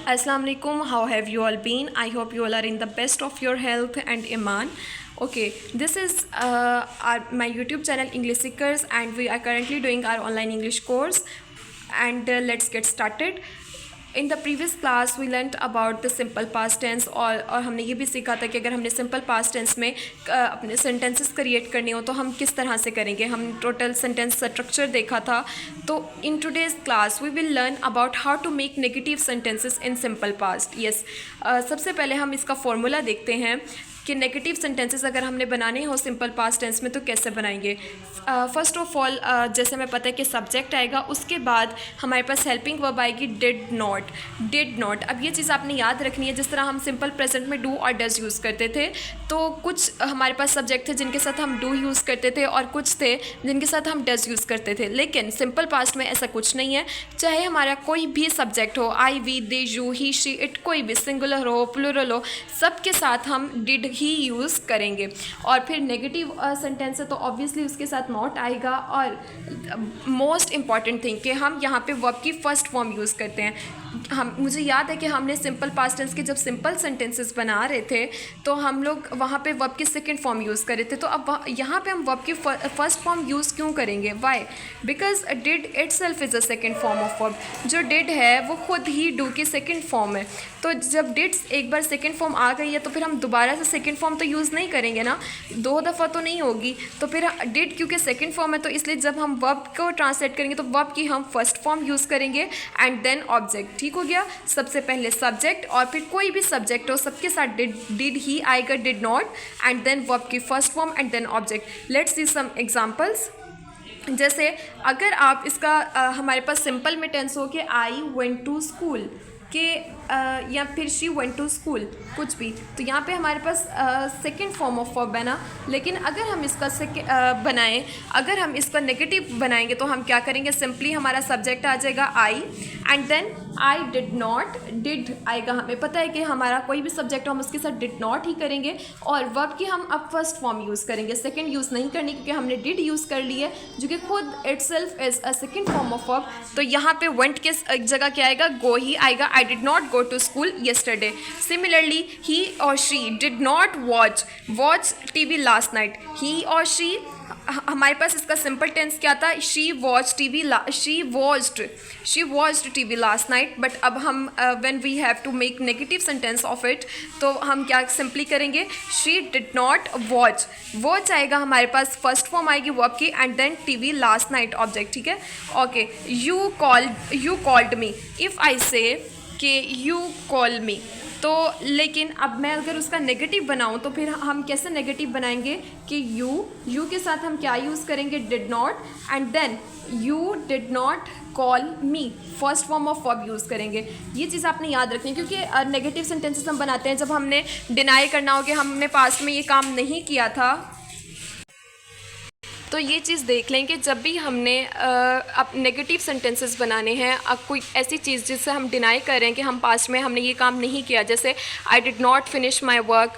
Assalamu alaikum. How have you all been? I hope you all are in the best of your health and iman. Okay, this is my YouTube channel English Seekers, and we are currently doing our online English course. And let's get started. In the previous class we learnt about the simple past tense और हमने ये भी सीखा था कि अगर हमने simple past tense में अपने सेंटेंसेस क्रिएट करने हो तो हम किस तरह से करेंगे. हम टोटल सेंटेंस स्ट्रक्चर देखा था. तो in today's class we will learn about how to make negative sentences in simple past. Yes, सबसे पहले हम इसका फॉर्मूला देखते हैं कि नेगेटिव सेंटेंसेस अगर हमने बनाने हो सिंपल पास्ट टेंस में तो कैसे बनाएंगे. फ़र्स्ट ऑफ ऑल जैसे हमें पता है कि सब्जेक्ट आएगा, उसके बाद हमारे पास हेल्पिंग वर्ब आएगी डिड नॉट. अब ये चीज़ आपने याद रखनी है. जिस तरह हम सिंपल प्रेजेंट में डू और डज यूज़ करते थे, तो कुछ हमारे पास सब्जेक्ट थे जिनके साथ हम डू यूज़ करते थे और कुछ थे जिनके साथ हम डज यूज़ करते थे. लेकिन सिंपल पास्ट में ऐसा कुछ नहीं है. चाहे हमारा कोई भी सब्जेक्ट हो, I we they you he she it, कोई भी सिंगुलर हो प्लूरल हो, सबके साथ हम डिड ही यूज़ करेंगे. और फिर नेगेटिव सेंटेंस है तो ऑब्वियसली उसके साथ नॉट आएगा. और मोस्ट इम्पॉर्टेंट थिंग कि हम यहाँ पे वर्ब की फर्स्ट फॉर्म यूज़ करते हैं. मुझे याद है कि हमने सिंपल पास्ट टेंस के जब सिंपल सेंटेंसेस बना रहे थे तो हम लोग वहाँ पे वर्ब की सेकंड फॉर्म यूज़ कर रहे थे. तो अब यहाँ पे हम वर्ब की फर्स्ट फॉर्म यूज़ क्यों करेंगे? Why? Because did itself is a second form of verb. जो डिड है वो खुद ही डू की सेकंड फॉर्म है. तो जब डिड एक बार सेकंड फॉर्म आ गई है तो फिर हम दोबारा से सेकंड फॉर्म तो यूज़ नहीं करेंगे ना, 2 दफ़ा तो नहीं होगी. तो फिर डिड क्योंकि सेकंड फॉर्म है तो इसलिए जब हम वर्ब को ट्रांसलेट करेंगे तो वर्ब की हम फर्स्ट फॉर्म यूज़ करेंगे एंड देन ऑब्जेक्ट. ठीक हो गया. सबसे पहले सब्जेक्ट और फिर कोई भी सब्जेक्ट हो सबके साथ डिड ही आएगा, did not, and then verb की first form and then object. Let's see some examples. जैसे अगर आप इसका हमारे पास सिंपल में टेंस हो कि आई वेंट टू स्कूल के या फिर शी वेंट टू स्कूल, कुछ भी, तो यहाँ पे हमारे पास सेकंड फॉर्म ऑफ वर्ब है ना. लेकिन अगर हम इसका बनाएं, अगर हम इसका नेगेटिव बनाएंगे तो हम क्या करेंगे? सिंपली हमारा सब्जेक्ट आ जाएगा I and then I did not, did आएगा. हमें पता है कि हमारा कोई भी सब्जेक्ट हम उसके साथ डिड नॉट ही करेंगे. और वर्ब की हम अब फर्स्ट फॉर्म यूज़ करेंगे, सेकंड यूज़ नहीं करनी क्योंकि हमने डिड यूज़ कर ली है जो कि खुद itself is a second form of verb. तो यहाँ पे वेंट के जगह क्या आएगा? गो ही आएगा. आई did not go to school yesterday. Similarly, he or she did not watch TV last night. He or she, हमारे पास इसका सिंपल टेंस क्या था? she watched TV last night. But अब हम when we have to make negative sentence of it तो हम क्या simply करेंगे? she did not watch आएगा हमारे पास, फर्स्ट फॉर्म आएगी वर्ब की and then TV last night object. ठीक है. Okay. you called me. if I say कि यू कॉल मी, तो लेकिन अब मैं अगर उसका नेगेटिव बनाऊँ तो फिर हम कैसे नेगेटिव बनाएंगे कि यू के साथ हम क्या यूज़ करेंगे? Did not and then you did not call me, first form of verb use करेंगे. ये चीज़ आपने याद रखनी है क्योंकि नेगेटिव सेंटेंसेस हम बनाते हैं जब हमने डिनाई करना हो कि हमने पास्ट में ये काम नहीं किया था. तो ये चीज़ देख लें कि जब भी हमने अब नेगेटिव सेंटेंसेस बनाने हैं, अब कोई ऐसी चीज़ जिससे हम डिनाई कर रहे हैं कि हम पास्ट में हमने ये काम नहीं किया, जैसे आई did not finish my work,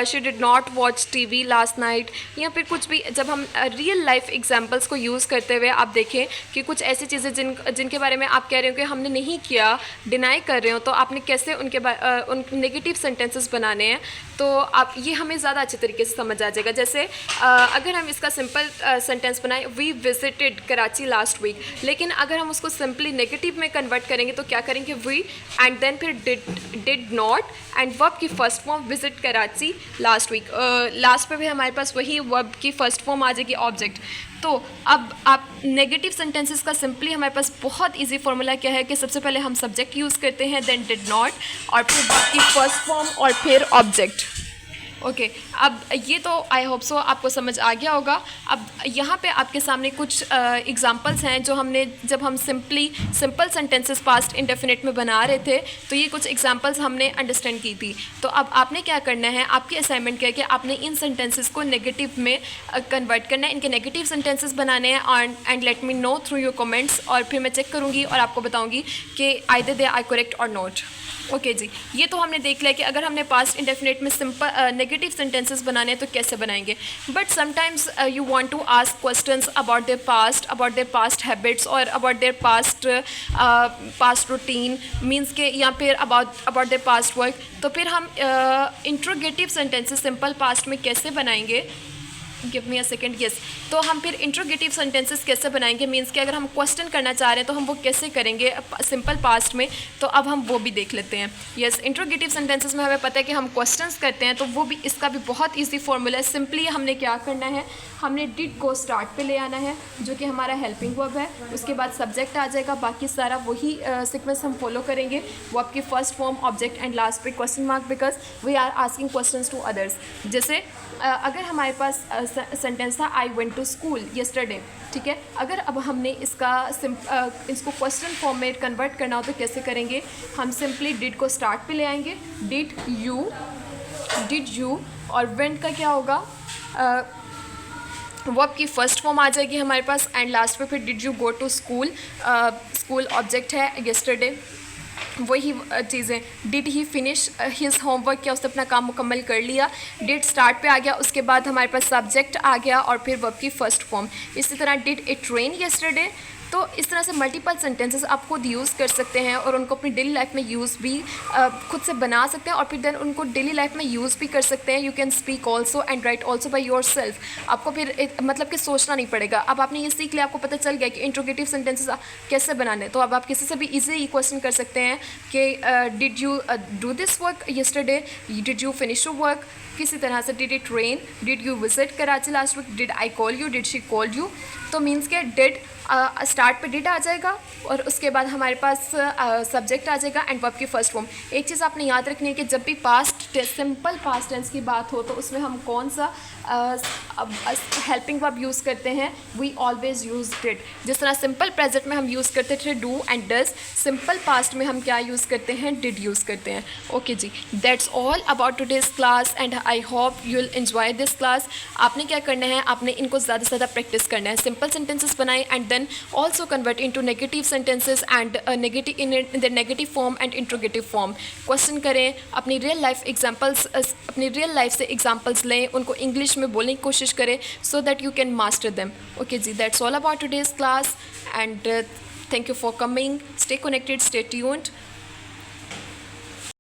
she did not watch TV last night, या फिर कुछ भी. जब हम रियल लाइफ एग्जांपल्स को यूज़ करते हुए आप देखें कि कुछ ऐसी चीज़ें जिनके बारे में आप कह रहे हो कि हमने नहीं किया, डिनाई कर रहे हो, तो आपने कैसे उन नेगेटिव सेंटेंसेस बनाने हैं. तो आप ये हमें ज़्यादा अच्छे तरीके से समझ आ जाएगा. जैसे अगर हम इसका सिंपल सेंटेंस बनाएं, we visited Karachi last week, लेकिन अगर हम उसको सिंपली नेगेटिव में कन्वर्ट करेंगे तो क्या करेंगे? वी एंड देन फिर डिड नॉट एंड वर्ब की first form visit Karachi last week. Last पे भी हमारे पास वही वर्ब की फर्स्ट फॉर्म आ जाएगी ऑब्जेक्ट. तो अब आप नेगेटिव सेंटेंसेस का सिंपली हमारे पास बहुत इजी फॉर्मूला क्या है कि सबसे पहले हम सब्जेक्ट यूज़ करते हैं, देन डिड नॉट, और फिर वर्ब की फर्स्ट फॉर्म और फिर ऑब्जेक्ट. ओके. अब ये तो आई होप सो आपको समझ आ गया होगा. अब यहाँ पे आपके सामने कुछ एग्जांपल्स हैं जो हमने जब हम सिंपल सेंटेंसेस पास्ट इंडेफिनिट में बना रहे थे तो ये कुछ एग्जांपल्स हमने अंडरस्टैंड की थी. तो अब आपने क्या करना है, आपकी असाइनमेंट क्या है कि आपने इन सेंटेंसेस को नेगेटिव में कन्वर्ट करना है, इनके नेगेटिव सेंटेंसेस बनाने हैं and let me know through your comments, और फिर मैं चेक करूँगी और आपको बताऊँगी कि आइदर दे आर करेक्ट और नॉट. ओके जी. ये तो हमने देख लिया कि अगर हमने पास्ट इंडेफिनिट में सिंपल नेगेटिव नेगेटिव सेंटेंसेस बनाने हैं तो कैसे बनाएंगे. But sometimes you want to ask questions about there past habits और about their past routine, means के या फिर अबाउट देयर पास्ट वर्क. तो फिर हम इंट्रोगेटिव सेंटेंसेस सिंपल पास्ट में कैसे बनाएंगे. Give me a second. Yes, तो हम फिर इंट्रोगेटिव सेंटेंसेस कैसे बनाएंगे, मीन्स कि अगर हम क्वेश्चन करना चाह रहे हैं तो हम वो कैसे करेंगे सिंपल पास्ट में. तो अब हम वो भी देख लेते हैं. यस, इंट्रोगेटिव सेंटेंसेस में हमें पता है कि हम क्वेश्चंस करते हैं, तो वो भी इसका भी बहुत ईजी फॉर्मूला है. सिंपली हमने क्या करना है, हमने डिड को स्टार्ट पे ले आना है जो कि हमारा हेल्पिंग वर्ब है. उसके बाद सब्जेक्ट आ जाएगा, बाकी सारा वही सीक्वेंस हम फॉलो करेंगे. वो आपकी first form object and last पे question mark, because we are asking questions to others. जैसे अगर हमारे पास सेंटेंस था I went to school yesterday, ठीक है. अगर अब हमने इसको क्वेश्चन फॉर्म में कन्वर्ट करना हो तो कैसे करेंगे, हम सिंपली डिड को स्टार्ट पे ले आएंगे. डिड यू और वेंट का क्या होगा, वो आपकी फर्स्ट फॉर्म आ जाएगी हमारे पास. एंड लास्ट पे फिर did you go to school, school object है येस्टरडे. वही चीज़ें, did he finish his homework, क्या उसने अपना काम मुकम्मल कर लिया. डिड स्टार्ट पे आ गया, उसके बाद हमारे पास सब्जेक्ट आ गया और फिर वर्ब की फर्स्ट फॉर्म. इसी तरह डिड इट रेन येस्टरडे. तो इस तरह से मल्टीपल सेंटेंसेस आप खुद यूज़ कर सकते हैं और उनको अपनी डेली लाइफ में यूज़ भी खुद से बना सकते हैं और फिर देन उनको डेली लाइफ में यूज़ भी कर सकते हैं. You can speak also and right also by your self. आपको फिर मतलब कि सोचना नहीं पड़ेगा. अब आपने ये सीख लिया, आपको पता चल गया कि इंट्रोगेटिव सेंटेंसेस कैसे बनाने. तो अब आप किसी से भी ईजी क्वेश्चन कर सकते हैं कि did you do this work yesterday, did you finish your work. किसी तरह से did it rain, did you visit Karachi last week, did I call you, did she call you. तो मीन्स के डिड स्टार्ट पे डिड आ जाएगा और उसके बाद हमारे पास सब्जेक्ट आ जाएगा एंड वर्ब की फर्स्ट फॉर्म. एक चीज़ आपने याद रखनी है कि जब भी सिंपल पास्ट टेंस की बात हो तो उसमें हम कौन सा हेल्पिंग वर्ब यूज़ करते हैं, वी ऑलवेज यूज़ डिड. जिस तरह सिंपल प्रेजेंट में हम यूज़ करते थे do and does, simple past में हम क्या यूज़ करते हैं, डिड यूज़ करते हैं. ओके जी, that's all about today's class and I hope you will enjoy this class. आपने क्या करना है, आपने इनको ज़्यादा से ज़्यादा प्रैक्टिस करना है. सिंपल सेंटेंसेस बनाएं and then also convert into negative sentences and negative in the negative form and interrogative form. Question करें, अपनी रियल लाइफ एग्जांपल्स, अपनी रियल लाइफ से एग्जांपल्स लें, उनको इंग्लिश में बोलने की कोशिश करें so that you can master them. Okay ji, that's all about today's class and thank you for coming. Stay connected, stay tuned.